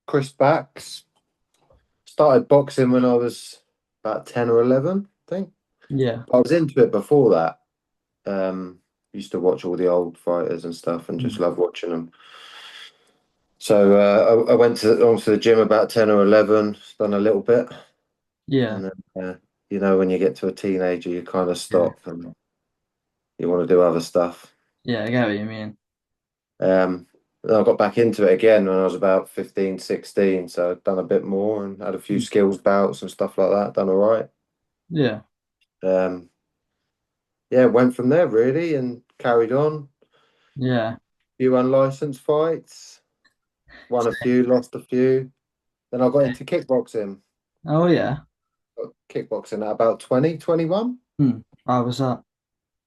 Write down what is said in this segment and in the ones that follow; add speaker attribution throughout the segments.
Speaker 1: Chris Bax. Started boxing when I was about 10 or 11, I think.
Speaker 2: Yeah.
Speaker 1: I was into it before that. Used to watch all the old fighters and stuff and just
Speaker 2: Mm.
Speaker 1: love watching them. So I went onto the gym about 10 or 11, done a little bit.
Speaker 2: Yeah.
Speaker 1: And then, when you get to a teenager, you kind of
Speaker 2: Yeah.
Speaker 1: stop and you want to do other stuff.
Speaker 2: Yeah, I get what you mean.
Speaker 1: Then I got back into it again when I was about 15, 16. So I'd done a bit more and had a few
Speaker 2: Mm.
Speaker 1: skills bouts and stuff like that. Done all right.
Speaker 2: Yeah.
Speaker 1: Um, yeah, went from there really and carried on.
Speaker 2: Yeah.
Speaker 1: Few unlicensed fights, won a few, lost a few. Then I got into kickboxing.
Speaker 2: Oh yeah.
Speaker 1: Got kickboxing at about 20, 21.
Speaker 2: Hmm. How was that?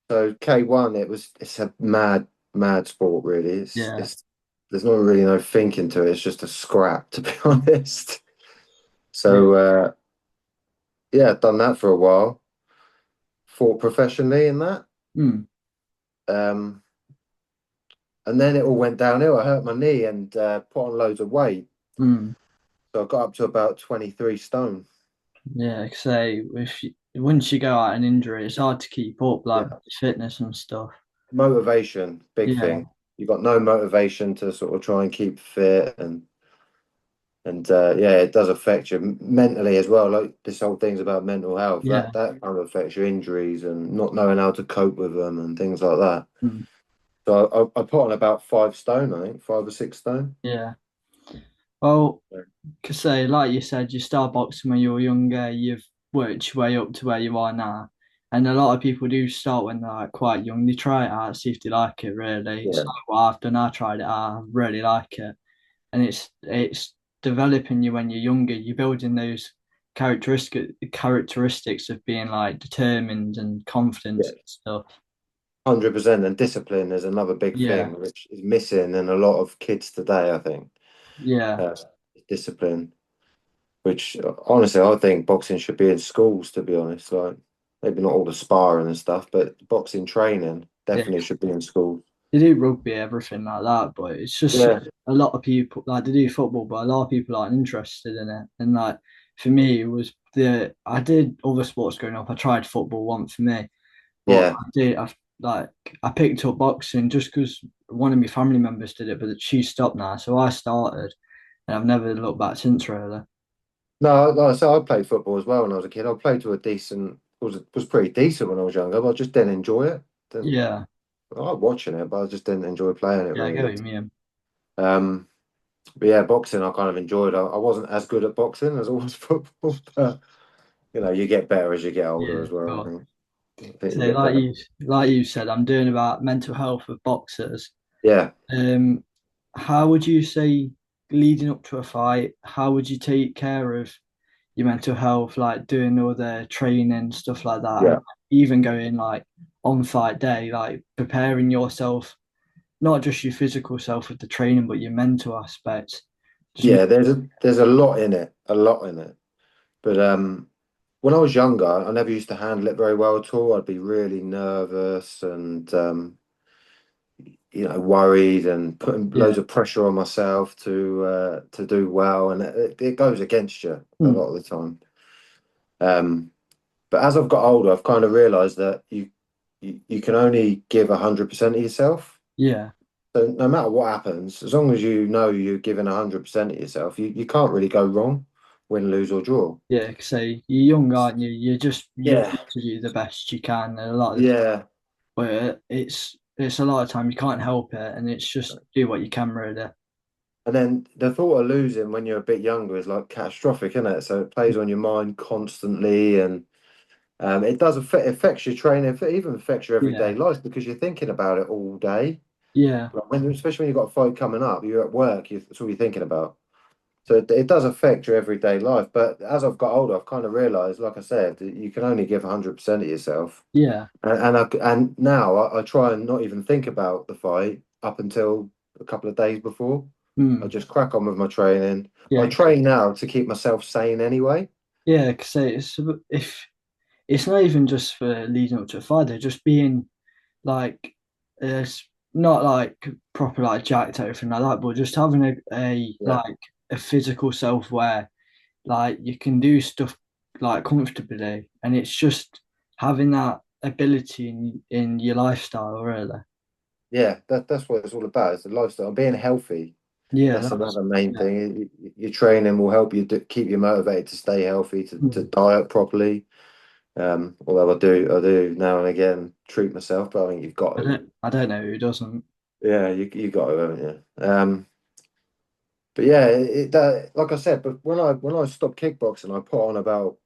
Speaker 1: So K1, it's a mad, mad sport really.
Speaker 2: Yeah.
Speaker 1: It's there's not really no thinking to it. It's just a scrap, to be honest.
Speaker 2: Yeah.
Speaker 1: So yeah, done that for a while. Fought professionally in that.
Speaker 2: Hmm.
Speaker 1: Um, and then it all went downhill. I hurt my knee and put on loads of weight.
Speaker 2: Hmm.
Speaker 1: So I got up to about 23 stone.
Speaker 2: Yeah. Say once you go out an injury, it's hard to keep up like
Speaker 1: Yeah.
Speaker 2: fitness and stuff.
Speaker 1: Motivation, big
Speaker 2: Yeah.
Speaker 1: thing. You got no motivation to sort of try and keep fit and yeah, it does affect you mentally as well. Like this whole thing's about mental health.
Speaker 2: Yeah.
Speaker 1: That kind of affects your injuries and not knowing how to cope with them and things like that.
Speaker 2: Hmm.
Speaker 1: So I put on about 5 stone, I think, 5 or 6 stone.
Speaker 2: Yeah. Well, cause say like you said, you start boxing when you were younger. You've worked your way up to where you are now. And a lot of people do start when they're like, quite young. They try it out, see if they like it. Really, it's
Speaker 1: Yeah.
Speaker 2: like what I've done. I tried it out. I really like it. And it's developing you when you're younger. You're building those characteristics of being like determined and confident
Speaker 1: Yeah.
Speaker 2: and stuff.
Speaker 1: 100%. And discipline is another big
Speaker 2: Yeah,
Speaker 1: thing, which is missing in a lot of kids today, I think.
Speaker 2: yeah,
Speaker 1: Uh, Discipline, which honestly, I think boxing should be in schools, to be honest. Like, maybe not all the sparring and stuff, but boxing training
Speaker 2: yeah.
Speaker 1: definitely should be in schools.
Speaker 2: They do rugby, everything like that, but it's just
Speaker 1: Yeah.
Speaker 2: a lot of people like they do football, but a lot of people aren't interested in it. And like for me, it was the I did other sports growing up. I tried football once for me, but
Speaker 1: Yeah.
Speaker 2: like I picked up boxing just because one of my family members did it, but she stopped now, so I started, and I've never looked back since really.
Speaker 1: No, like I said, I played football as well when I was a kid. I played to a decent, was pretty decent when I was younger, but I just didn't enjoy it. Didn't,
Speaker 2: Yeah,
Speaker 1: I like watching it, but I just didn't enjoy playing it
Speaker 2: yeah, I get
Speaker 1: really.
Speaker 2: what you mean.
Speaker 1: Um, but yeah, boxing I kind of enjoyed. I wasn't as good at boxing as I was football, but you get better as you get older
Speaker 2: Yeah,
Speaker 1: as well.
Speaker 2: cool.
Speaker 1: I think
Speaker 2: So
Speaker 1: you get better.
Speaker 2: like you said, I'm doing about mental health of boxers.
Speaker 1: Yeah,
Speaker 2: Um, how would you say leading up to a fight, how would you take care of your mental health, like doing all the training, stuff like that, and
Speaker 1: yeah,
Speaker 2: even going like on fight day, like preparing yourself, not just your physical self with the training, but your mental aspects. Just make,
Speaker 1: yeah. There's a lot in it, a lot in it. But when I was younger, I never used to handle it very well at all. I'd be really nervous and worried and putting
Speaker 2: yeah,
Speaker 1: loads of pressure on myself to do well, and it goes against you a
Speaker 2: mm,
Speaker 1: lot of the time. Um, but as I've got older, I've kind of realised that you can only give 100% of yourself.
Speaker 2: yeah,
Speaker 1: So no matter what happens, as long as you know you're giving 100% of yourself, you can't really go wrong, win, lose or draw.
Speaker 2: yeah. So you're young, aren't you? You
Speaker 1: Yeah,
Speaker 2: want to do the best you can, and a lot of the time,
Speaker 1: yeah.
Speaker 2: but it's a lot of time you can't help it, and it's just do what you can really.
Speaker 1: And then the thought of losing when you're a bit younger is like catastrophic, isn't it? So it plays on your mind constantly, and it does affects your training. It even affects your everyday
Speaker 2: Yeah,
Speaker 1: life because you're thinking about it all day.
Speaker 2: yeah,
Speaker 1: Like especially when you've got a fight coming up, you're at work. That's all you're thinking about. So it does affect your everyday life. But as I've got older, I've kind of realised, like I said, that you can only give 100% of yourself.
Speaker 2: yeah.
Speaker 1: And now I try and not even think about the fight up until a couple of days before. I
Speaker 2: Mm.
Speaker 1: just crack on with my training. I
Speaker 2: Yeah,
Speaker 1: train now to keep myself sane anyway.
Speaker 2: yeah, because if it's not even just for leading up to a fight, they're just being like it's not like proper like jacked or anything like that, but just having a
Speaker 1: Yeah,
Speaker 2: like a physical self where like you can do stuff like comfortably, and it's just having that ability in your lifestyle, really.
Speaker 1: Yeah, that's what it's all about. It's the lifestyle, being healthy.
Speaker 2: Yeah,
Speaker 1: That's
Speaker 2: that's
Speaker 1: another main
Speaker 2: yeah,
Speaker 1: thing. Your training will help you keep you motivated to stay healthy, to
Speaker 2: mm.
Speaker 1: diet properly. Although I do now and again treat myself, but I think you've got to.
Speaker 2: I don't know who doesn't.
Speaker 1: Yeah, you got to, haven't you? But yeah, like I said, but when I stopped kickboxing, I put on about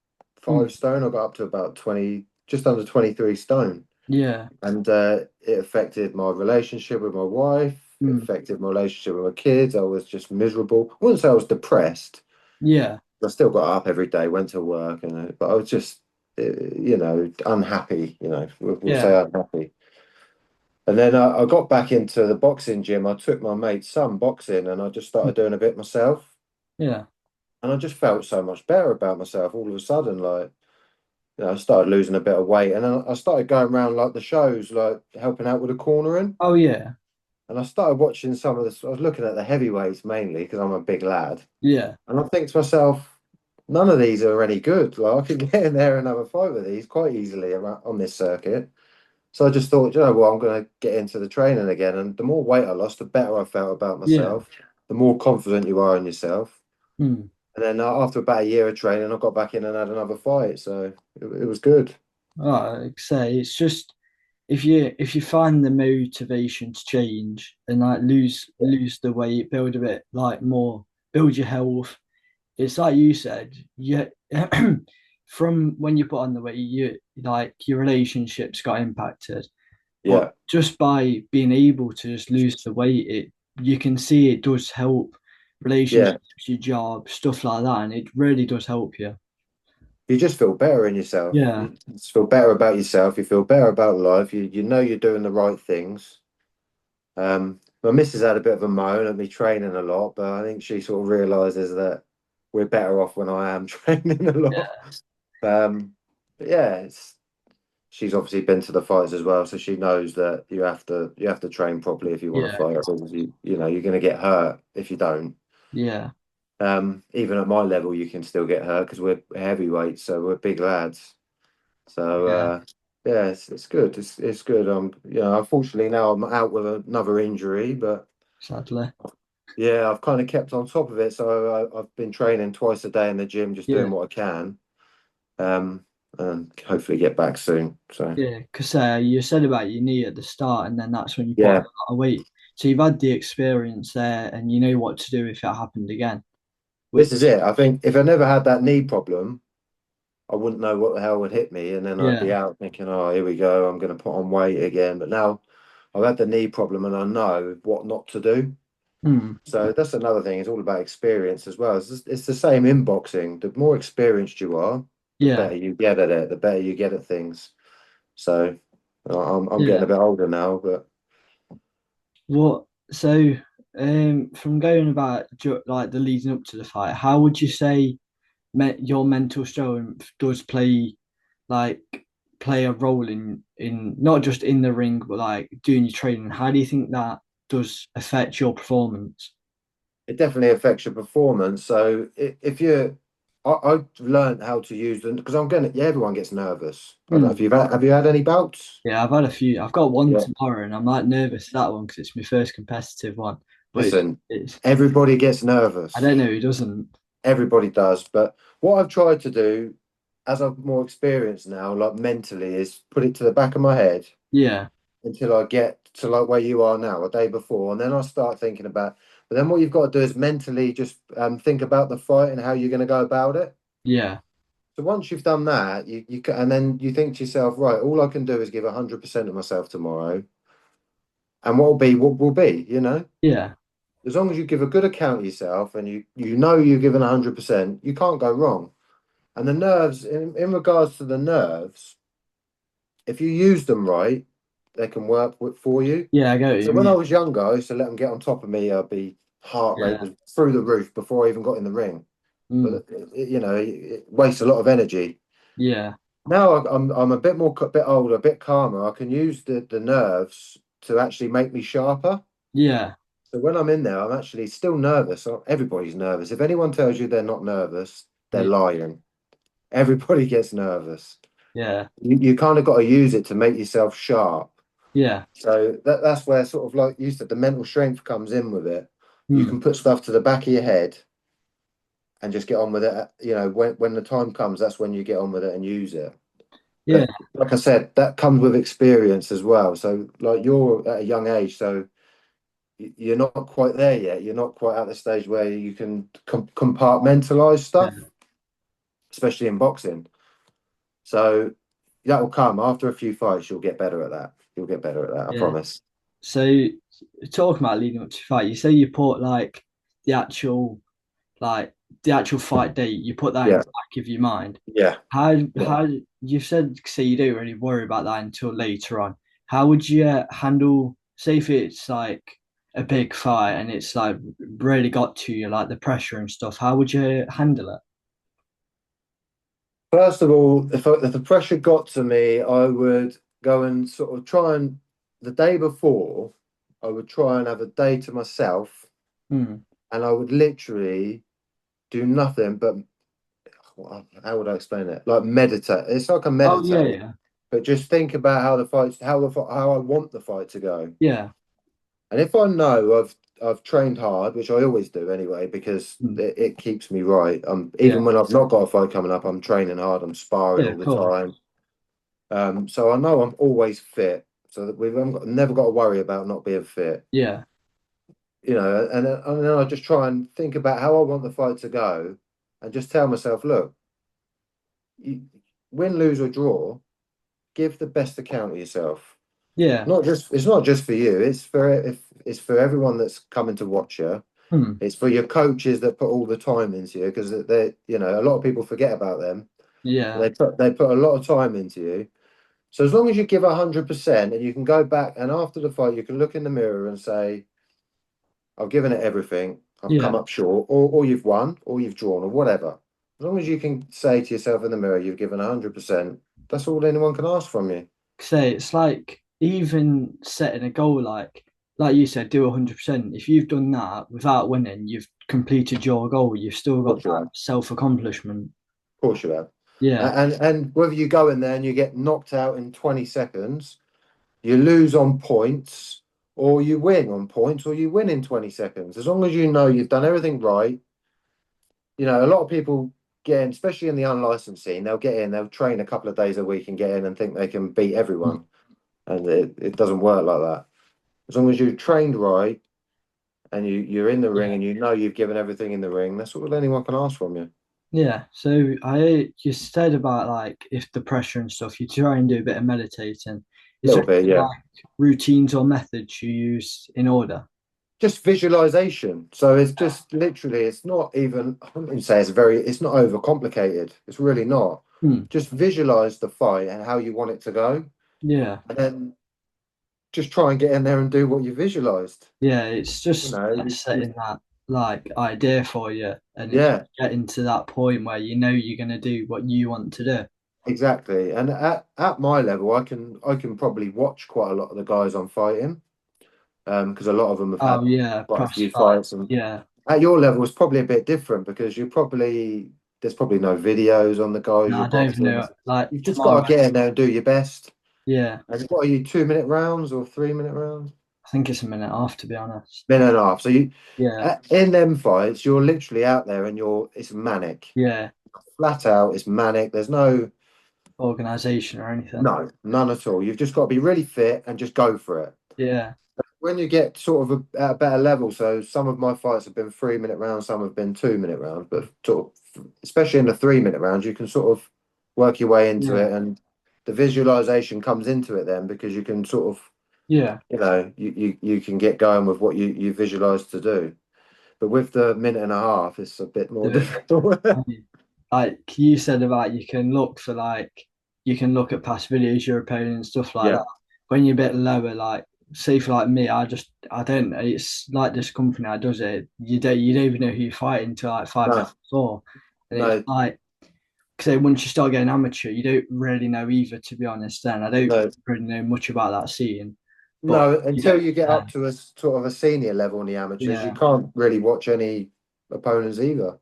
Speaker 2: Mm.
Speaker 1: 5 stone. I got up to about 20, just under 23 stone,
Speaker 2: Yeah,
Speaker 1: and it affected my relationship with my wife. It
Speaker 2: mm.
Speaker 1: affected my relationship with my kids. I was just miserable. I wouldn't say I was depressed.
Speaker 2: Yeah,
Speaker 1: I still got up every day, went to work, and but I was just, unhappy. We'll
Speaker 2: yeah,
Speaker 1: say unhappy. And then I got back into the boxing gym. I took my mate's son boxing, and I just
Speaker 2: mm.
Speaker 1: started doing a bit myself.
Speaker 2: Yeah,
Speaker 1: And I just felt so much better about myself all of a sudden. Like, I started losing a bit of weight, and then I started going around like the shows, like helping out with the cornering.
Speaker 2: oh yeah,
Speaker 1: And I started watching some of this. I was looking at the heavyweights mainly because I'm a big lad.
Speaker 2: yeah,
Speaker 1: And I think to myself, none of these are any good. Like, I could get in there and have a fight with these quite easily on this circuit. So I just thought, I'm going to get into the training again. And the more weight I lost, the better I felt about
Speaker 2: yeah.
Speaker 1: myself, the more confident you are in yourself.
Speaker 2: Mm.
Speaker 1: And then after about a year of training, I got back in and had another fight. So it was good.
Speaker 2: Like I say, it's just if you find the motivation to change and like lose the weight, build a bit like more, build your health. It's like you said, you from when you put on the weight, you like your relationships got impacted. But
Speaker 1: Yeah.
Speaker 2: just by being able to just lose the weight, it you can see it does help
Speaker 1: Yeah.
Speaker 2: relationships, your job, stuff like that, and it really does help you.
Speaker 1: You just feel better in yourself.
Speaker 2: Yeah,
Speaker 1: You just feel better about yourself. You feel better about life. You know you're doing the right things. My missus had a bit of a moan at me training a lot, but I think she sort of realizes that we're better off when I am training a lot.
Speaker 2: yeah,
Speaker 1: But yeah, she's obviously been to the fights as well, so she knows that you have to train properly if you want to
Speaker 2: yeah,
Speaker 1: fight. Because you're going to get hurt if you don't.
Speaker 2: yeah,
Speaker 1: Even at my level, you can still get hurt because we're heavyweights, so we're big lads. So
Speaker 2: yeah.
Speaker 1: yeah, it's good. It's good. Unfortunately now I'm out with another injury, but
Speaker 2: Sadly,
Speaker 1: yeah, I've kind of kept on top of it. So I've been training twice a day in the gym, just
Speaker 2: yeah.
Speaker 1: doing what I can, and hopefully get back soon. So
Speaker 2: Yeah, because you said about your knee at the start, and then that's when you put on
Speaker 1: yeah,
Speaker 2: a lot of weight. So you've had the experience there, and you know what to do if it happened again.
Speaker 1: this is
Speaker 2: Which,
Speaker 1: it. I think if I never had that knee problem, I wouldn't know what the hell would hit me, and then I'd be
Speaker 2: yeah,
Speaker 1: out thinking, "Oh, here we go. I'm going to put on weight again." But now I've had the knee problem, and I know what not to do.
Speaker 2: mm,
Speaker 1: So that's another thing. It's all about experience as well. It's the same in boxing. The more experienced you are, the
Speaker 2: yeah,
Speaker 1: better you get at it. The better you get at things. So I'm getting
Speaker 2: yeah.
Speaker 1: a bit older now, but
Speaker 2: What? So, from going about like the leading up to the fight, how would you say your mental strength does like play a role in not just in the ring, but like doing your training? How do you think that does affect your performance?
Speaker 1: it definitely affects your performance. So if you, I've learned how to use them because I'm gonna. Yeah, everyone gets nervous. I don't know if
Speaker 2: Hmm.
Speaker 1: have you had any bouts?
Speaker 2: Yeah, I've had a few. I've got one
Speaker 1: Yeah.
Speaker 2: tomorrow, and I'm like nervous for that one because it's my first competitive one. But
Speaker 1: Listen,
Speaker 2: it's
Speaker 1: everybody gets
Speaker 2: I don't
Speaker 1: nervous.
Speaker 2: know who doesn't.
Speaker 1: Everybody does. But what I've tried to do, as I'm more experienced now, like mentally, is put it to the back of my head
Speaker 2: Yeah,
Speaker 1: until I get to like where you are now, a day before, and then I start thinking about. But then what you've got to do is mentally just think about the fight and how you're going to go about it.
Speaker 2: yeah,
Speaker 1: So once you've done that, and then you think to yourself, right, all I can do is give 100% of myself tomorrow, and what will be,
Speaker 2: yeah,
Speaker 1: as long as you give a good account of yourself and you know you're giving 100%, you can't go wrong. And the nerves, in regards to the nerves, if you use them right, they can work for you.
Speaker 2: yeah. I get what
Speaker 1: So
Speaker 2: you
Speaker 1: when I
Speaker 2: mean.
Speaker 1: was younger, I used to let them get on top of me. I'd be heart rate
Speaker 2: Yeah,
Speaker 1: was through the roof before I even got in the ring.
Speaker 2: mm,
Speaker 1: But it wastes a lot of energy.
Speaker 2: yeah,
Speaker 1: Now I'm a bit more, a bit older, a bit calmer. I can use the nerves to actually make me sharper.
Speaker 2: yeah,
Speaker 1: So when I'm in there, I'm actually still nervous. Everybody's nervous. If anyone tells you they're not nervous, they're
Speaker 2: Yeah,
Speaker 1: lying. Everybody gets nervous.
Speaker 2: yeah,
Speaker 1: You kind of got to use it to make yourself sharp.
Speaker 2: yeah.
Speaker 1: So that's where sort of like you said, the mental strength comes in with it. You
Speaker 2: Hmm.
Speaker 1: can put stuff to the back of your head and just get on with it. You know, when the time comes, that's when you get on with it and use it.
Speaker 2: Yeah,
Speaker 1: But like I said, that comes with experience as well. So like you're at a young age, so you're not quite there yet. You're not quite at the stage where you can compartmentalize stuff,
Speaker 2: yeah,
Speaker 1: especially in boxing. So that will come after a few fights. You'll get better at that. You'll get better at that. I
Speaker 2: yeah.
Speaker 1: promise.
Speaker 2: So talking about leading up to fight, you say you put like the actual like the actual fight date, you put that in
Speaker 1: Yeah,
Speaker 2: the back of your mind.
Speaker 1: yeah. Yeah.
Speaker 2: How you said say you don't really worry about that until later on. How would you handle say if it's like a big fight and it's like really got to you, like the pressure and stuff, how would you handle it?
Speaker 1: First of all, if the pressure got to me, I would go and sort of try and the day before, I would try and have a day to myself,
Speaker 2: Hmm.
Speaker 1: and I would literally do nothing but how would I explain it? Like meditate. It's like a
Speaker 2: Oh yeah,
Speaker 1: meditate,
Speaker 2: yeah.
Speaker 1: but just think about how I want the fight to go.
Speaker 2: Yeah.
Speaker 1: And if I know I've trained hard, which I always do anyway, because
Speaker 2: Hmm.
Speaker 1: it keeps me right.
Speaker 2: Yeah.
Speaker 1: Even when I've not got a fight coming up, I'm training hard. I'm sparring
Speaker 2: Yeah,
Speaker 1: all
Speaker 2: of
Speaker 1: the
Speaker 2: course.
Speaker 1: time. So I know I'm always fit, so that never got to worry about not being fit.
Speaker 2: Yeah.
Speaker 1: You know, and then I just try and think about how I want the fight to go, and just tell myself, look, you, win, lose or draw, give the best account of yourself.
Speaker 2: Yeah.
Speaker 1: Not just it's not just for you. It's for everyone that's coming to watch you.
Speaker 2: Hmm.
Speaker 1: It's for your coaches that put all the time into you because they, you know, a lot of people forget about them.
Speaker 2: Yeah.
Speaker 1: They put a lot of time into you. So as long as you give 100% and you can go back and after the fight you can look in the mirror and say, I've given it everything. I've come
Speaker 2: Yeah.
Speaker 1: up short, or you've won, or you've drawn, or whatever. As long as you can say to yourself in the mirror, you've given 100%. That's all anyone can ask from you.
Speaker 2: Say it's like even setting a goal like you said, do 100%. If you've done that without winning, you've completed your goal. You've still
Speaker 1: Of
Speaker 2: got
Speaker 1: course you
Speaker 2: that
Speaker 1: have.
Speaker 2: self-accomplishment.
Speaker 1: Of course you have.
Speaker 2: Yeah.
Speaker 1: And whether you go in there and you get knocked out in 20 seconds, you lose on points, or you win on points, or you win in 20 seconds. As long as you know you've done everything right, you know, a lot of people get in, especially in the unlicensed scene, they'll get in, they'll train a couple of days a week and get in and think they can beat
Speaker 2: Mm.
Speaker 1: everyone. And it doesn't work like that. As long as you've trained right and you're in the ring
Speaker 2: Yeah.
Speaker 1: and you know you've given everything in the ring, that's all anyone can ask from you.
Speaker 2: Yeah. So I you said about like if the pressure and stuff, you try and do a bit of meditating.
Speaker 1: A
Speaker 2: Is there
Speaker 1: little bit,
Speaker 2: any,
Speaker 1: yeah.
Speaker 2: like routines or methods you use in order?
Speaker 1: Just visualization. So it's just literally, it's not even, I wouldn't say it's not overcomplicated. It's really not.
Speaker 2: Hmm.
Speaker 1: Just visualize the fight and how you want it to go.
Speaker 2: Yeah.
Speaker 1: And then just try and get in there and do what you visualized.
Speaker 2: Yeah, it's
Speaker 1: You
Speaker 2: just
Speaker 1: know,
Speaker 2: setting that like idea for you, and it's
Speaker 1: yeah,
Speaker 2: getting to that point where you know you're gonna do what you want to do.
Speaker 1: exactly. And at my level, I can probably watch quite a lot of the guys I'm fighting. Because a lot of them have
Speaker 2: Oh
Speaker 1: had
Speaker 2: yeah,
Speaker 1: quite a
Speaker 2: past
Speaker 1: few
Speaker 2: fight.
Speaker 1: fights, and
Speaker 2: Yeah,
Speaker 1: at your level, it's probably a bit different because there's probably no videos on the guys
Speaker 2: no,
Speaker 1: you're
Speaker 2: I don't even
Speaker 1: boxing.
Speaker 2: know. Like
Speaker 1: You've just got
Speaker 2: tomorrow,
Speaker 1: to get in there and do your best.
Speaker 2: yeah,
Speaker 1: And what are you, 2 minute rounds or 3 minute rounds?
Speaker 2: I think it's a minute off to be honest.
Speaker 1: Minute and a half. So
Speaker 2: Yeah,
Speaker 1: in them fights, you're literally out there and it's manic,
Speaker 2: yeah,
Speaker 1: flat out. It's manic. There's
Speaker 2: organization or anything.
Speaker 1: no, none at all. You've just got to be really fit and just go for it.
Speaker 2: Yeah,
Speaker 1: When you get sort of at a better level, so some of my fights have been 3 minute rounds, some have been 2 minute rounds, but sort of, especially in the 3 minute rounds, you can sort of work your way into
Speaker 2: yeah,
Speaker 1: it, and the visualization comes into it then because you can sort of,
Speaker 2: yeah.
Speaker 1: you know, you can get going with what you visualize to do. But with the minute and a half, it's a bit more
Speaker 2: Do it.
Speaker 1: difficult.
Speaker 2: Like you said about you can look for like you can look at past videos you're opponent and stuff like
Speaker 1: Yeah,
Speaker 2: that. When you're a bit lower, like say for like me, I don't it's like this company that does it. You don't even know who you're fighting until like 5 minutes
Speaker 1: no,
Speaker 2: before. And it's
Speaker 1: no,
Speaker 2: like because once you start getting amateur, you don't really know either, to be honest. Then I don't
Speaker 1: no.
Speaker 2: really know much about that scene. but
Speaker 1: No,
Speaker 2: you
Speaker 1: until
Speaker 2: don't
Speaker 1: you get up
Speaker 2: care.
Speaker 1: to a sort of a senior level in the amateurs, you
Speaker 2: Yeah.
Speaker 1: can't really watch any opponents either.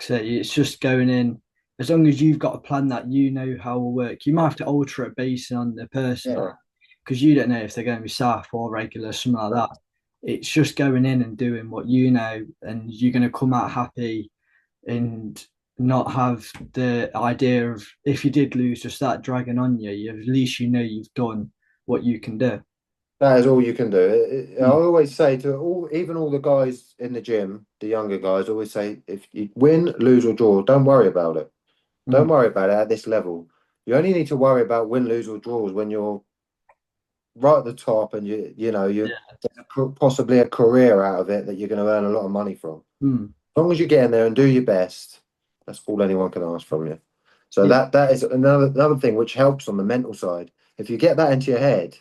Speaker 2: So it's just going in, as long as you've got a plan that you know how will work. You might have to alter it based on the person
Speaker 1: Yeah.
Speaker 2: because you don't know if they're going to be soft or regular, something like that. It's just going in and doing what you know, and you're going to come out happy and not have the idea of if you did lose, just start dragging on you. At least you know you've done what you can do.
Speaker 1: That is all you can do. I
Speaker 2: Mm,
Speaker 1: always say to all, even all the guys in the gym, the younger guys, always say, if you win, lose or draw, don't worry about it. Don't
Speaker 2: mm,
Speaker 1: worry about it at this level. You only need to worry about win, lose or draws when you're right at the top and you
Speaker 2: yeah,
Speaker 1: possibly a career out of it that you're going to earn a lot of money from.
Speaker 2: mm,
Speaker 1: As long as you get in there and do your best, that's all anyone can ask from you. So
Speaker 2: yeah,
Speaker 1: that is another thing which helps on the mental side. If you get that into your head,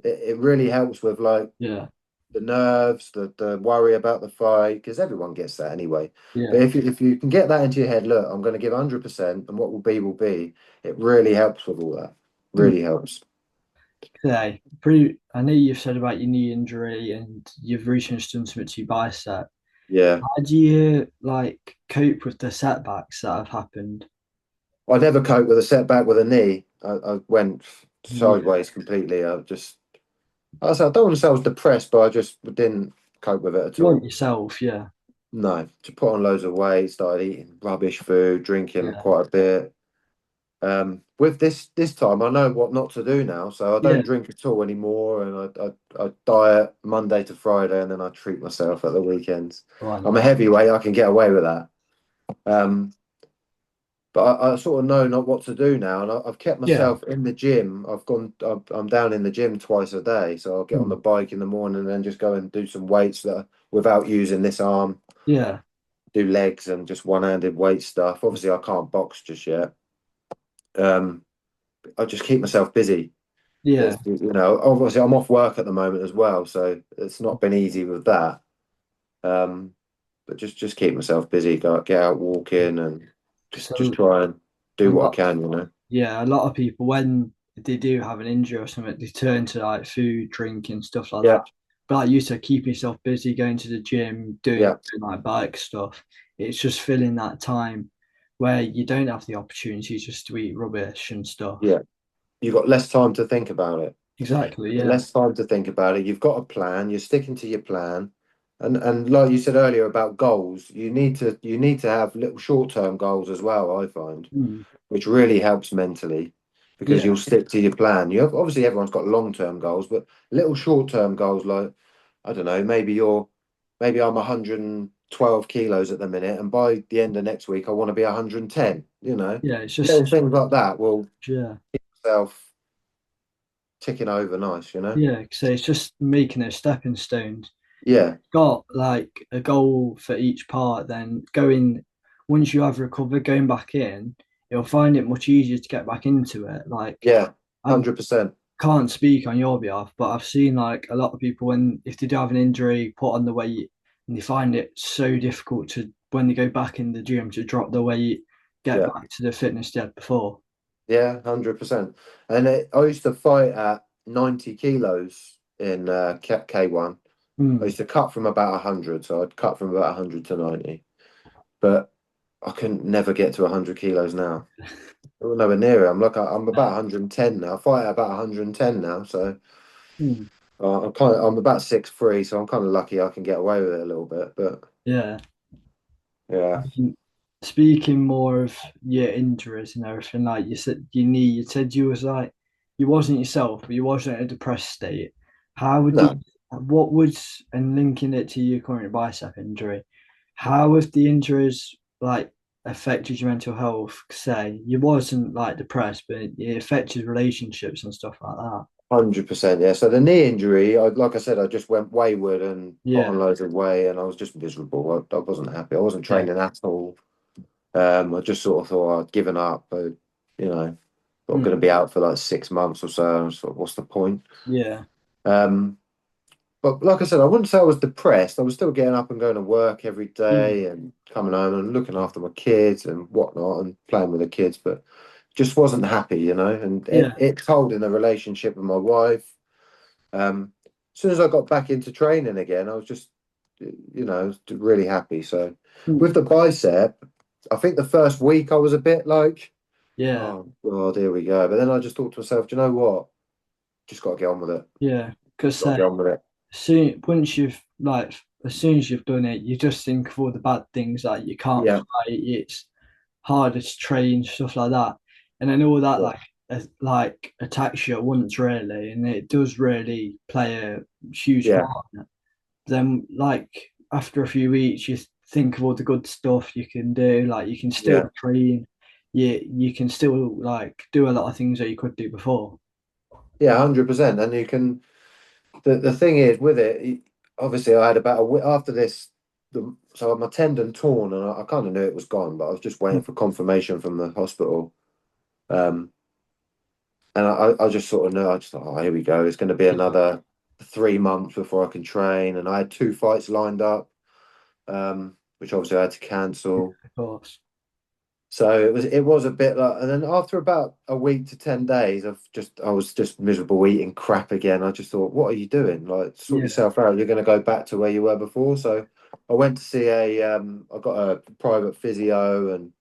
Speaker 1: it really helps with like
Speaker 2: yeah,
Speaker 1: the nerves, the worry about the fight, because everyone gets that anyway. But
Speaker 2: yeah.
Speaker 1: if you can get that into your head, look, I'm going to give 100%, and what will be, it really helps with all that.
Speaker 2: Mm.
Speaker 1: Really helps.
Speaker 2: Okay, pretty. I know you've said about your knee injury and you've recently done something to your bicep.
Speaker 1: Yeah,
Speaker 2: How do you like cope with the setbacks that have happened?
Speaker 1: I never cope with a setback with a knee. I went
Speaker 2: Yeah,
Speaker 1: sideways completely. I don't want to say I was depressed, but I just didn't cope with it at
Speaker 2: you want
Speaker 1: all.
Speaker 2: yourself, yeah,
Speaker 1: No, to put on loads of weight, started eating rubbish food, drinking
Speaker 2: yeah,
Speaker 1: quite a bit. With this time, I know what not to do now, so I
Speaker 2: yeah.
Speaker 1: don't drink at all anymore, and I diet Monday to Friday, and then I treat myself at the weekends.
Speaker 2: Oh,
Speaker 1: I'm a
Speaker 2: no.
Speaker 1: heavyweight, I can get away with that. Um, but I sort of know not what to do now, and I've kept
Speaker 2: Yeah,
Speaker 1: myself in the gym. I'm down in the gym twice a day, so I'll get on the
Speaker 2: mm,
Speaker 1: bike in the morning and then just go and do some weights without using this arm,
Speaker 2: yeah,
Speaker 1: do legs and just one-handed weight stuff. Obviously, I can't box just yet. Um, I just keep myself busy.
Speaker 2: yeah.
Speaker 1: Obviously I'm off work at the moment as well, so it's not been easy with that. Um, but just keep myself busy, go get out walking and just
Speaker 2: So
Speaker 1: try and
Speaker 2: a
Speaker 1: do what I
Speaker 2: lot,
Speaker 1: can.
Speaker 2: yeah, a lot of people when they do have an injury or something, they turn to like food, drinking, stuff like that.
Speaker 1: Yeah,
Speaker 2: But like you said, keep yourself busy, going to the gym, doing
Speaker 1: yeah,
Speaker 2: like bike stuff. It's just filling that time where you don't have the opportunity just to eat rubbish and stuff.
Speaker 1: yeah. You've got less time to think about it.
Speaker 2: Exactly.
Speaker 1: You've got
Speaker 2: Yeah.
Speaker 1: less time to think about it. You've got a plan. You're sticking to your plan. And like you said earlier about goals, you need to have little short-term goals as well, I find,
Speaker 2: Mm.
Speaker 1: which really helps mentally because
Speaker 2: Yeah.
Speaker 1: you'll stick to your plan. Obviously everyone's got long-term goals, but little short-term goals like I don't know, maybe I'm 112 kilos at the minute, and by the end of next week I want to be 110.
Speaker 2: Yeah. It's
Speaker 1: Little
Speaker 2: just,
Speaker 1: things like that will
Speaker 2: yeah.
Speaker 1: self ticking over nice.
Speaker 2: Yeah. So it's just making it stepping stones.
Speaker 1: Yeah,
Speaker 2: Got like a goal for each part, then going once you have recovered, going back in, you'll find it much easier to get back into it. Like
Speaker 1: yeah,
Speaker 2: I
Speaker 1: 100%.
Speaker 2: can't speak on your behalf, but I've seen like a lot of people when if they do have an injury, put on the weight, and they find it so difficult to when they go back in the gym to drop the weight, get
Speaker 1: Yeah,
Speaker 2: back to the fitness they had before.
Speaker 1: yeah, 100%. And I used to fight at 90 kilos in K1. I
Speaker 2: Mm,
Speaker 1: used to cut from about 100, so I'd cut from about 100 to 90. But I couldn't never get to 100 kilos now. Nowhere near it. I'm about 110 now. I fight at about 110 now, so
Speaker 2: mm,
Speaker 1: I'm about 6'3", so I'm kind of lucky I can get away with it a little bit. But
Speaker 2: yeah.
Speaker 1: yeah,
Speaker 2: Speaking more of your injuries and everything, like you said, your knee, you said you was like, you wasn't yourself, but you wasn't in a depressed state. How did,
Speaker 1: no,
Speaker 2: what was, and linking it to your current bicep injury, how have the injuries like affected your mental health? Say you wasn't like depressed, but it affected relationships and stuff like that.
Speaker 1: 100%. Yeah. So the knee injury, like I said, I just went wayward and put on
Speaker 2: Yeah,
Speaker 1: loads of weight, and I was just miserable. I wasn't happy. I wasn't
Speaker 2: yeah,
Speaker 1: training at all. I just sort of thought I'd given up. But you know, I'm going to
Speaker 2: mm,
Speaker 1: be out for like 6 months or so. And sort of, what's the point?
Speaker 2: yeah,
Speaker 1: Um, But like I said, I wouldn't say I was depressed. I was still getting up and going to work every
Speaker 2: mm,
Speaker 1: day and coming home and looking after my kids and whatnot and playing with the kids, but just wasn't happy. And it,
Speaker 2: yeah,
Speaker 1: it told in the relationship with my wife. As soon as I got back into training again, I was just, really happy. So with
Speaker 2: Mm.
Speaker 1: the bicep, I think the first week I was a bit like,
Speaker 2: Yeah,
Speaker 1: oh God, here we go. But then I just thought to myself, do you know what? Just got to get on with it.
Speaker 2: yeah. Because
Speaker 1: Got to get on with it.
Speaker 2: soon once you've like as soon as you've done it, you just think of all the bad things like you can't
Speaker 1: Yeah,
Speaker 2: fight, it's harder to train, stuff like that. And then all that
Speaker 1: yeah,
Speaker 2: like attacks you at once really, and it does really play a huge
Speaker 1: yeah,
Speaker 2: part in it. Then like after a few weeks you think of all the good stuff you can do, like you can still
Speaker 1: yeah,
Speaker 2: train, you can still like do a lot of things that you could do before.
Speaker 1: yeah, 100%. And you can. The thing is with it, obviously, I had about a week after this. So my tendon torn, and I kind of knew it was gone, but I was just waiting for confirmation from the hospital. Um, and I just sort of knew. I just thought, oh, here we go. It's going to be
Speaker 2: Yeah,
Speaker 1: another 3 months before I can train, and I had two fights lined up, which obviously I had to cancel.
Speaker 2: of course.
Speaker 1: So it was a bit like, and then after about a week to 10 days, I was just miserable eating crap again. I just thought, what are you doing? Like, sort
Speaker 2: Yeah.
Speaker 1: yourself out. You're going to go back to where you were before. So I went to see I got a private physio, and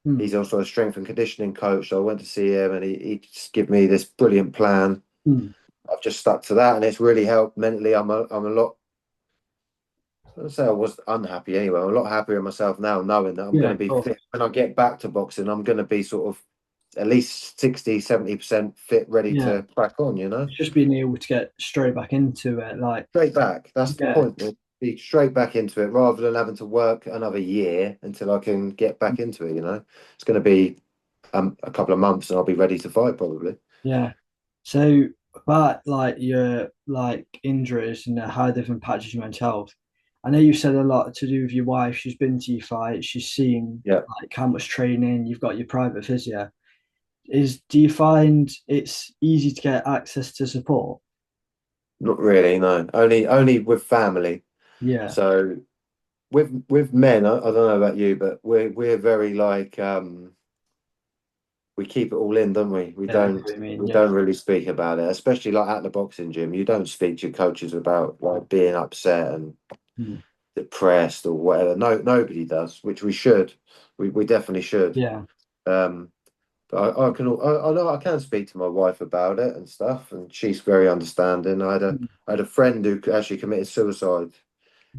Speaker 2: Mm.
Speaker 1: he's also a strength and conditioning coach. So I went to see him, and he just gave me this brilliant plan.
Speaker 2: Mm.
Speaker 1: I've just stuck to that, and it's really helped mentally. I'm a lot. I'd say I was unhappy anyway. I'm a lot happier in myself now, knowing that I'm
Speaker 2: Yeah,
Speaker 1: going to
Speaker 2: of
Speaker 1: be
Speaker 2: course.
Speaker 1: fit when I get back to boxing. I'm going to be sort of at least 60, 70% fit, ready
Speaker 2: Yeah.
Speaker 1: to crack on, you know?
Speaker 2: It's just being able to get straight back into it. Like,
Speaker 1: Straight back. That's the
Speaker 2: yeah,
Speaker 1: point. Be straight back into it rather than having to work another year until I can get back into it, you know? It's going to be a couple of months and I'll be ready to fight probably.
Speaker 2: yeah. So about like your like injuries and how they've impacted your mental health. I know you said a lot to do with your wife. She's been to your fight. She's seen
Speaker 1: Yeah,
Speaker 2: like how much training you've got. Your private physio. Do you find it's easy to get access to support?
Speaker 1: not really, no. Only with family.
Speaker 2: Yeah,
Speaker 1: So with men, I don't know about you, but we're very like we keep it all in, don't we? We
Speaker 2: yeah. I know
Speaker 1: don't
Speaker 2: what I mean,
Speaker 1: we
Speaker 2: yeah.
Speaker 1: don't really speak about it, especially like at the boxing gym. You don't speak to your coaches about like being upset and
Speaker 2: Mm.
Speaker 1: depressed or whatever. No, nobody does, which we should. We definitely should.
Speaker 2: Yeah.
Speaker 1: Um, but I know I can speak to my wife about it and stuff, and she's very understanding.
Speaker 2: Mm.
Speaker 1: I had a friend who actually committed suicide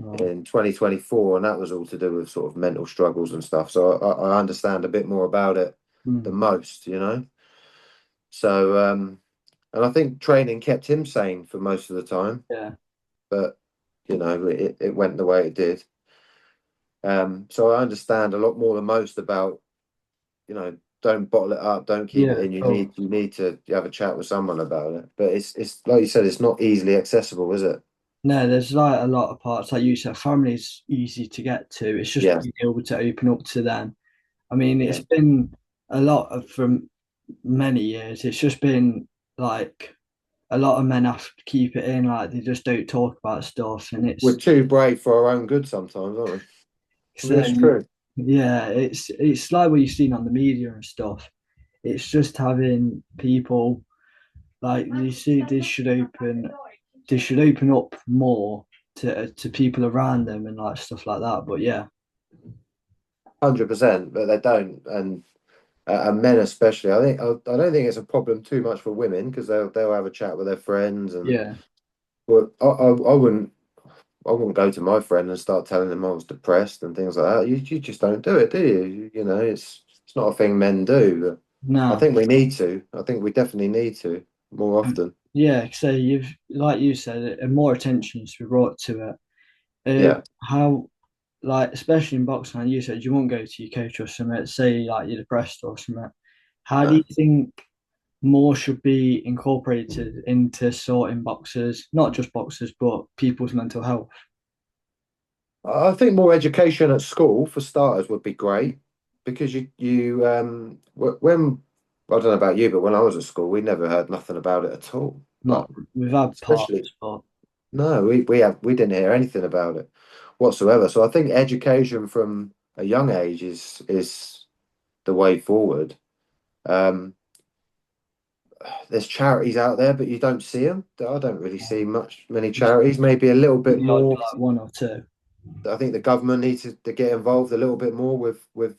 Speaker 2: Oh.
Speaker 1: in 2024, and that was all to do with sort of mental struggles and stuff. So I understand a bit more about it than
Speaker 2: Mm.
Speaker 1: most, you know. So and I think training kept him sane for most of the time,
Speaker 2: Yeah.
Speaker 1: but it went the way it did. So I understand a lot more than most about, don't bottle it up, don't keep it
Speaker 2: Yeah.
Speaker 1: in. You
Speaker 2: Oh.
Speaker 1: need to have a chat with someone about it. But it's like you said, it's not easily accessible, is it?
Speaker 2: No, there's like a lot of parts, like you said, family's easy to get to. It's just
Speaker 1: Yeah,
Speaker 2: being able to open up to them. I mean, it's
Speaker 1: yeah.
Speaker 2: been a lot of from many years. It's just been like a lot of men have to keep it in, like they just don't talk about stuff, and
Speaker 1: We're too brave for our own good sometimes, aren't we? I mean, it's
Speaker 2: then
Speaker 1: true.
Speaker 2: yeah, it's like what you've seen on the media and stuff. It's just having people like you see they should open up more to people around them and like stuff like that. But yeah,
Speaker 1: 100%, but they don't. And men especially, I don't think it's a problem too much for women because they'll have a chat with their friends and
Speaker 2: yeah,
Speaker 1: but I wouldn't go to my friend and start telling them I was depressed and things like that. You just don't do it, do you? It's not a thing men do. But I
Speaker 2: no,
Speaker 1: think we need to. I think we definitely need to more often.
Speaker 2: yeah. So you've like you said, more attention to be brought to it.
Speaker 1: Yeah.
Speaker 2: How like especially in boxing, like you said you won't go to your coach or something. Say like you're depressed or something. How do you
Speaker 1: No.
Speaker 2: think more should be incorporated into sorting boxers, not just boxers, but people's mental health?
Speaker 1: I think more education at school for starters would be great because when I don't know about you, but when I was at school, we never heard nothing about it at all. Like
Speaker 2: Not we've had
Speaker 1: especially
Speaker 2: parts, but
Speaker 1: no, we didn't hear anything about it whatsoever. So I think education from a young age is the way forward. Um, there's charities out there, but you don't see them. I don't really see many charities. Maybe a little bit
Speaker 2: Might be
Speaker 1: more.
Speaker 2: like one or two.
Speaker 1: I think the government needs to get involved a little bit more with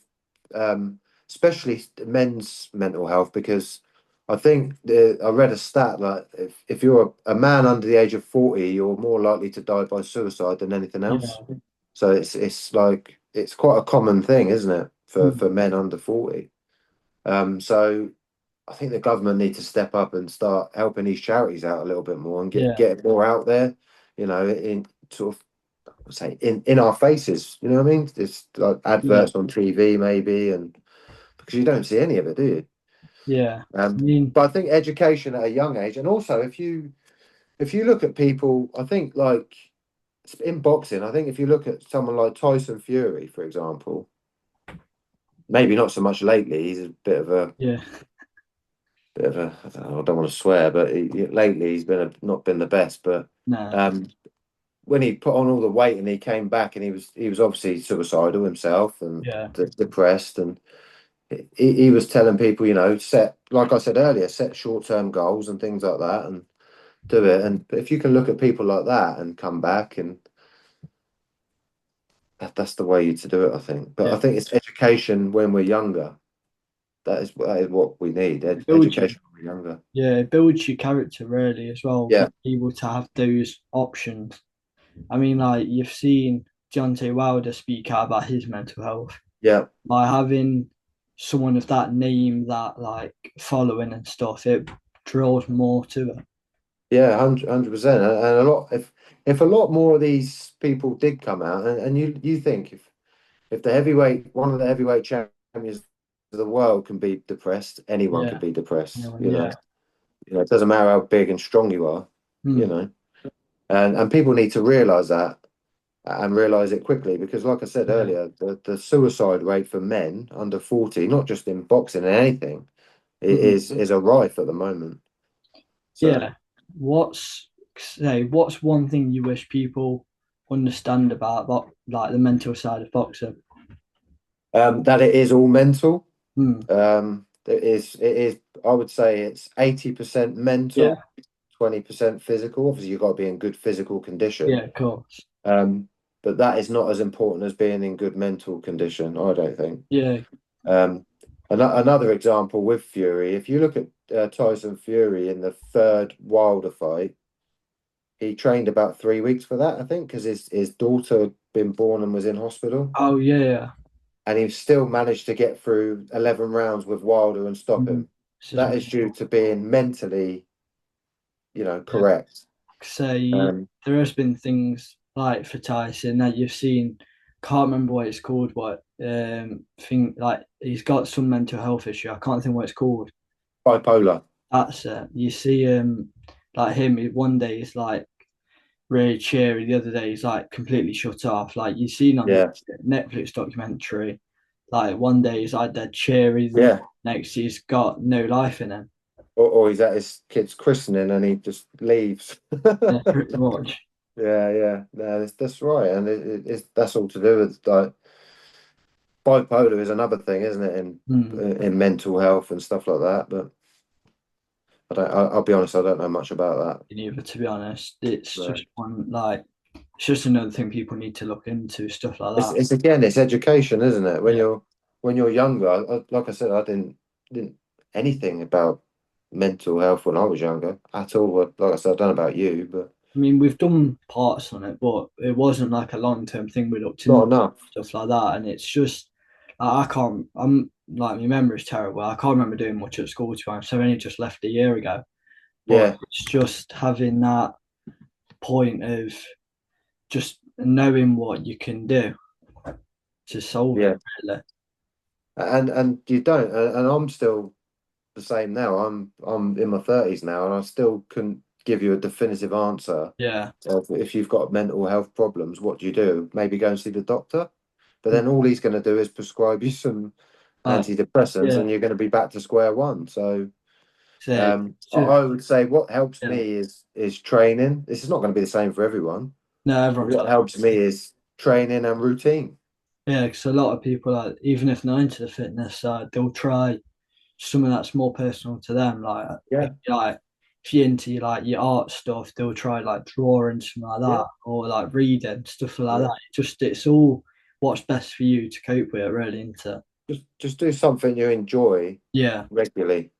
Speaker 1: especially men's mental health because I think I read a stat like if you're a man under the age of 40, you're more likely to die by suicide than anything else.
Speaker 2: Yeah.
Speaker 1: So it's like it's quite a common thing, isn't it,
Speaker 2: Mm.
Speaker 1: for men under 40? So I think the government need to step up and start helping these charities out a little bit more and
Speaker 2: Yeah.
Speaker 1: get it more out there, in sort of say in our faces. You know what I mean? It's like
Speaker 2: Yeah.
Speaker 1: adverts on TV maybe, and because you don't see any of it, do you?
Speaker 2: Yeah. I
Speaker 1: Um,
Speaker 2: mean,
Speaker 1: but I think education at a young age, and also if you look at people, I think like in boxing, I think if you look at someone like Tyson Fury, for example, maybe not so much lately. He's a
Speaker 2: yeah.
Speaker 1: bit of a I don't want to swear, but lately he's not been the best. But
Speaker 2: No.
Speaker 1: um, when he put on all the weight and he came back and he was obviously suicidal himself and
Speaker 2: Yeah.
Speaker 1: depressed and he was telling people, set like I said earlier, set short-term goals and things like that and do it. And if you can look at people like that and come back and that's the way to do it, I think. But
Speaker 2: Yeah.
Speaker 1: I think it's education when we're younger. That is what we need.
Speaker 2: It builds you.
Speaker 1: Education when we're younger.
Speaker 2: Yeah. It builds your character really as well.
Speaker 1: Yeah,
Speaker 2: Being able to have those options. I mean, like you've seen Deontay Wilder speak out about his mental health
Speaker 1: yeah.
Speaker 2: by having someone of that name, that like following and stuff. It draws more to it.
Speaker 1: Yeah, 100%. And a lot if a lot more of these people did come out and you think if the heavyweight one of the heavyweight champions of the world can be depressed, anyone can
Speaker 2: Yeah.
Speaker 1: be depressed,
Speaker 2: Yeah.
Speaker 1: it doesn't matter how big and strong you are, you
Speaker 2: Mm.
Speaker 1: know. And people need to realize that and realize it quickly because like I said
Speaker 2: Yeah.
Speaker 1: earlier, the suicide rate for men under 40, not just in boxing and anything,
Speaker 2: Mm.
Speaker 1: is a rife at the moment. So
Speaker 2: Yeah. What's one thing you wish people understand about like the mental side of boxing?
Speaker 1: that it is all mental.
Speaker 2: Mm.
Speaker 1: It is. I would say it's 80%
Speaker 2: Yeah.
Speaker 1: mental, 20% physical. Obviously, you've got to be in good physical
Speaker 2: Yeah,
Speaker 1: condition.
Speaker 2: of course.
Speaker 1: But that is not as important as being in good mental condition, I don't think.
Speaker 2: Yeah.
Speaker 1: Um, another example with Fury, if you look at Tyson Fury in the third Wilder fight, he trained about 3 weeks for that, I think, because his daughter had been born and was in hospital,
Speaker 2: Oh yeah.
Speaker 1: and he still managed to get through 11 rounds with Wilder and stop
Speaker 2: Mm.
Speaker 1: him.
Speaker 2: This is
Speaker 1: That is due to being mentally,
Speaker 2: yeah.
Speaker 1: correct.
Speaker 2: Say
Speaker 1: Um,
Speaker 2: there has been things like for Tyson that you've seen. Can't remember what it's called. What thing like he's got some mental health issue. I can't think what it's called.
Speaker 1: bipolar.
Speaker 2: That's it. You see like him. One day he's like really cheery. The other day he's like completely shut off. Like you've seen on the
Speaker 1: Yeah,
Speaker 2: Netflix documentary. Like one day he's like dead cheery. The
Speaker 1: yeah.
Speaker 2: next he's got no life in him.
Speaker 1: Or he's at his kid's christening and he just leaves.
Speaker 2: Yeah, pretty much.
Speaker 1: Yeah, yeah. No, that's right, and that's all to do with like bipolar is another thing, isn't it?
Speaker 2: Mm.
Speaker 1: In mental health and stuff like that. But I don't. I'll be honest, I don't know much about
Speaker 2: Either, to be honest. It's
Speaker 1: that.
Speaker 2: just one like it's just another thing people need to look into, stuff like
Speaker 1: It's
Speaker 2: that.
Speaker 1: it's again, it's education, isn't it? When
Speaker 2: Yeah.
Speaker 1: you're younger, like I said, I didn't anything about mental health when I was younger at all. Like I said, I don't know about you, but
Speaker 2: I mean, we've done parts on it, but it wasn't like a long term thing we looked
Speaker 1: not
Speaker 2: into
Speaker 1: enough.
Speaker 2: stuff like that. And it's just I can't I'm like my memory's terrible. I can't remember doing much at school to be honest. I've only just left a year ago. But
Speaker 1: Yeah,
Speaker 2: it's just having that point of just knowing what you can do to solve it
Speaker 1: yeah,
Speaker 2: really.
Speaker 1: and you don't, and I'm still the same now. I'm in my 30s now, and I still couldn't give you a definitive answer
Speaker 2: Yeah.
Speaker 1: of if you've got mental health problems, what do you do? Maybe go and see the doctor. But then all he's going to do is prescribe you some
Speaker 2: Like
Speaker 1: antidepressants,
Speaker 2: yeah.
Speaker 1: and you're going to be back to square one. So
Speaker 2: So
Speaker 1: I would say what helps
Speaker 2: yeah.
Speaker 1: me is training. This is not going to be the same for everyone,
Speaker 2: No,
Speaker 1: but
Speaker 2: everyone's
Speaker 1: what helps me is training and routine.
Speaker 2: yeah, because a lot of people, like, even if they're not into the fitness side, they'll try. something that's more personal to them.
Speaker 1: Yeah,
Speaker 2: Like if you're into like your art stuff, they'll try like drawing something like
Speaker 1: yeah,
Speaker 2: that, or like reading stuff like that.
Speaker 1: yeah.
Speaker 2: It's all what's best for you to cope with, really, into.
Speaker 1: Just do something you enjoy
Speaker 2: Yeah,
Speaker 1: regularly.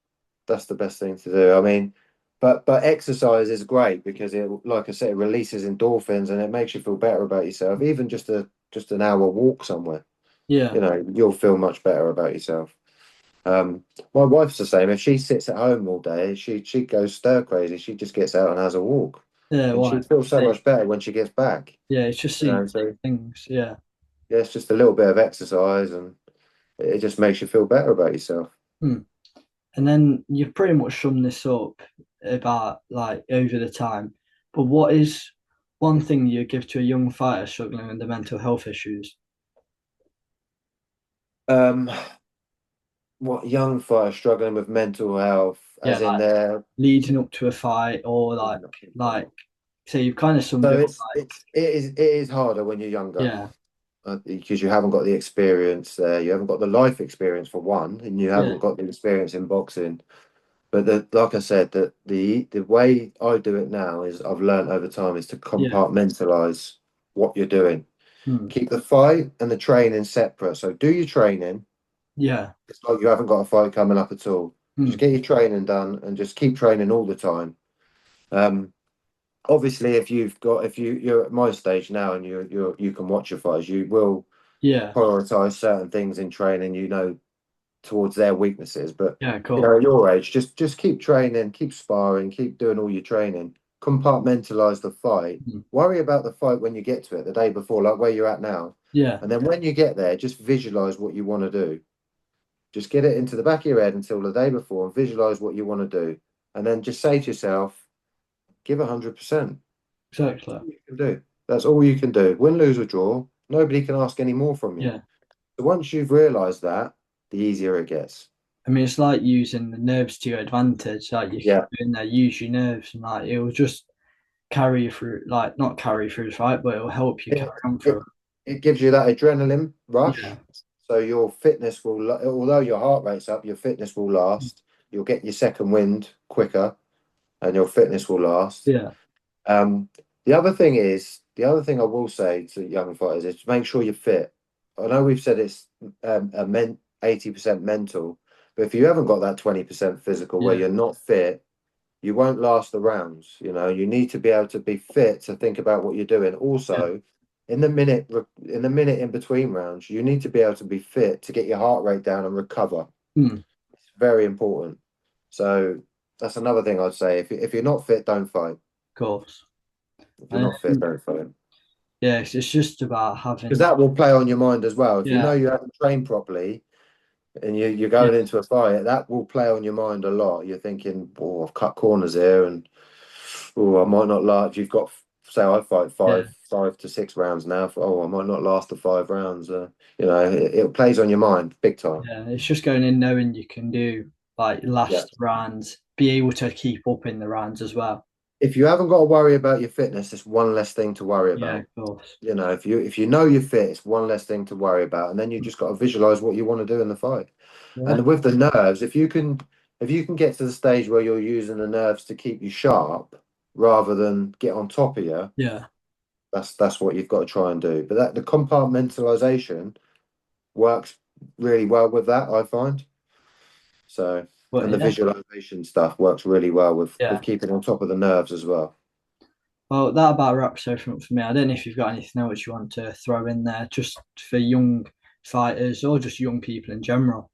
Speaker 1: That's the best thing to do. I mean, but exercise is great because it, like I said, it releases endorphins and it makes you feel better about yourself. Even just an hour walk somewhere,
Speaker 2: yeah,
Speaker 1: you'll feel much better about yourself. My wife's the same. If she sits at home all day, she goes stir crazy. She just gets out and has a walk,
Speaker 2: yeah.
Speaker 1: and she
Speaker 2: Why?
Speaker 1: feels so much better when she gets back.
Speaker 2: Yeah, it's just seeing
Speaker 1: So
Speaker 2: things. Yeah.
Speaker 1: yeah, it's just a little bit of exercise, and it just makes you feel better about yourself.
Speaker 2: Hmm. And then you've pretty much summed this up about like over the time. But what is one thing you give to a young fighter struggling with the mental health issues?
Speaker 1: Um, what young fighters struggling with mental health,
Speaker 2: Yeah,
Speaker 1: as in
Speaker 2: like
Speaker 1: their
Speaker 2: leading up to a fight, or like so you've kind of summed
Speaker 1: so
Speaker 2: it up.
Speaker 1: it is harder when you're younger
Speaker 2: Yeah,
Speaker 1: because you haven't got the experience there. You haven't got the life experience for one, and you
Speaker 2: yeah,
Speaker 1: haven't got the experience in boxing. But like I said, the way I do it now is I've learned over time is to
Speaker 2: yeah,
Speaker 1: compartmentalize what you're doing.
Speaker 2: hmm,
Speaker 1: Keep the fight and the training separate. So do your training.
Speaker 2: yeah,
Speaker 1: It's like you haven't got a fight coming up at all.
Speaker 2: hmm,
Speaker 1: Just get your training done and just keep training all the time. Um, Obviously, if you're at my stage now and you can watch your fights, you will
Speaker 2: yeah,
Speaker 1: prioritize certain things in training. Towards their weaknesses. But
Speaker 2: yeah, cool.
Speaker 1: at your age, just keep training, keep sparring, keep doing all your training. Compartmentalize the fight.
Speaker 2: Hmm.
Speaker 1: Worry about the fight when you get to it the day before, like where you're at now.
Speaker 2: Yeah,
Speaker 1: And then when you get there, just visualize what you want to do. Just get it into the back of your head until the day before and visualize what you want to do. And then just say to yourself, give 100%.
Speaker 2: exactly.
Speaker 1: You can do. That's all you can do. Win, lose, or draw. Nobody can ask any more from you.
Speaker 2: Yeah.
Speaker 1: So once you've realized that, the easier it gets.
Speaker 2: I mean, it's like using the nerves to your advantage. Like you keep
Speaker 1: Yeah.
Speaker 2: doing that, use your nerves, and like it will just carry you through, like not carry through, right? But it will help you carry
Speaker 1: it,
Speaker 2: on
Speaker 1: it,
Speaker 2: through.
Speaker 1: it gives you that adrenaline
Speaker 2: Yeah,
Speaker 1: rush. So your fitness will, although your heart rate's up, your fitness will last. You'll get your second wind quicker and your fitness will last.
Speaker 2: yeah,
Speaker 1: Um, the other thing I will say to young fighters is make sure you're fit. I know we've said it's a 80% mental, but if you haven't got that 20% physical where
Speaker 2: yeah,
Speaker 1: you're not fit, you won't last the rounds. You need to be able to be fit to think about what you're doing.
Speaker 2: yeah.
Speaker 1: Also, in the minute in between rounds, you need to be able to be fit to get your heart rate down and recover.
Speaker 2: Hmm, of
Speaker 1: It's very important. So that's another thing I'd say. If you're not fit, don't fight.
Speaker 2: course.
Speaker 1: If you're
Speaker 2: And
Speaker 1: not fit, don't fight.
Speaker 2: yeah, it's just about
Speaker 1: Because
Speaker 2: having.
Speaker 1: that will play on your mind as well. If you know
Speaker 2: Yeah,
Speaker 1: you haven't trained properly and you're
Speaker 2: yeah,
Speaker 1: going into a fight, that will play on your mind a lot. You're thinking, "Oh, I've cut corners here, and oh, I might not last." You've got, say, I fight
Speaker 2: yeah,
Speaker 1: five to six rounds now. Oh, I might not last the 5 rounds. It plays on your mind big time.
Speaker 2: yeah. It's just going in knowing you can do like
Speaker 1: Yeah.
Speaker 2: last rounds, be able to keep up in the rounds as well.
Speaker 1: If you haven't got to worry about your fitness, it's one less thing to worry
Speaker 2: Yeah,
Speaker 1: about.
Speaker 2: of course.
Speaker 1: If you know you're fit, it's one less thing to worry about, and then you just got to visualize what you want to do in the fight.
Speaker 2: Yeah,
Speaker 1: And with the nerves, if you can get to the stage where you're using the nerves to keep you sharp rather than get on top of you,
Speaker 2: yeah.
Speaker 1: that's what you've got to try and do. But that the compartmentalization works really well with that, I find. So,
Speaker 2: But
Speaker 1: and the
Speaker 2: yeah,
Speaker 1: visualization stuff works really well with
Speaker 2: yeah.
Speaker 1: keeping on top of the nerves as well.
Speaker 2: Well, that about wraps everything up for me. I don't know if you've got anything else you want to throw in there, just for young fighters or just young people in general.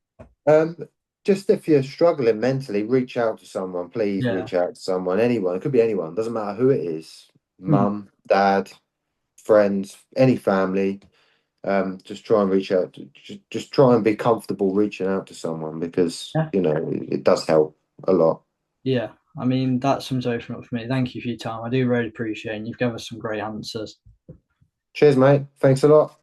Speaker 1: Um, just if you're struggling mentally, reach out to someone. Please
Speaker 2: Yeah.
Speaker 1: reach out to someone. Anyone. It could be anyone. Doesn't matter who it is.
Speaker 2: Hmm.
Speaker 1: Mum, dad, friends, any family. Just try and reach out. Just try and be comfortable reaching out to someone because
Speaker 2: Yeah.
Speaker 1: it does help a lot.
Speaker 2: Yeah. I mean, that sums everything up for me. Thank you for your time. I do really appreciate it. And you've given us some great answers.
Speaker 1: Cheers, mate. Thanks a lot.